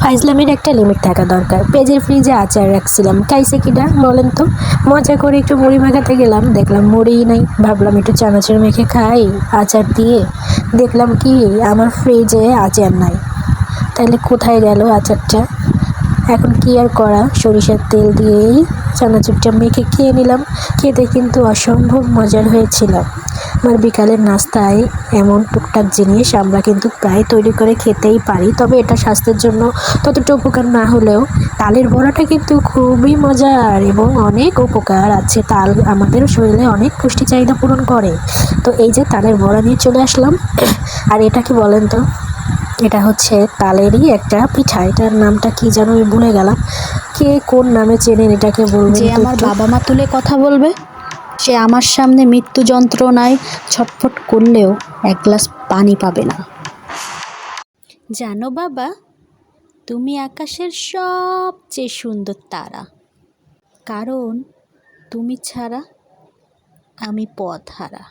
ফাইজলামের একটা লিমিট থাকা দরকার। পেঁয়াজের ফ্রিজে আচার রাখছিলাম, খাইছে কিনা বলেন তো? মজা করে একটু মুড়ি মাখাতে গেলাম, দেখলাম মুড়িই নাই। ভাবলাম একটু চানাচুর মেখে খাই আচার দিয়ে, দেখলাম কি আমার ফ্রিজে আচার নাই। তাহলে কোথায় গেল আচারটা? এখন কি আর করা, সরিষার তেল দিয়েই চানাচুরটা মেখে খেয়ে নিলাম। খেতে কিন্তু অসম্ভব মজার হয়েছিল। আমার বিকালের নাস্তায় এমন টুকটাক জিনিস আমরা কিন্তু প্রায় তৈরি করে খেতেই পারি, তবে এটা স্বাস্থ্যের জন্য ততটা উপকার না হলেও তালের বড়াটা কিন্তু খুবই মজার এবং অনেক উপকার আছে। তাল আমাদের শরীরে অনেক পুষ্টি চাহিদা পূরণ করে। তো এই যে তালের বড়া নিয়ে চলে আসলাম। আর এটা কি বলেন তো? এটা হচ্ছে তালেরই একটা পিঠা, এটার নামটা কি যেন আমি ভুলে গেলাম। কে কোন নামে চেনেন এটাকে বলবেন যে তো আমার একটু? বাবা মা তুলে কথা বলবে, সে আমার সামনে মৃত্যু যন্ত্রণায় ছটফট করলেও এক গ্লাস পানি পাবে না। জানো বাবা, তুমি আকাশের সবচেয়ে সুন্দর তারা, কারণ তুমি ছাড়া আমি পথহারা।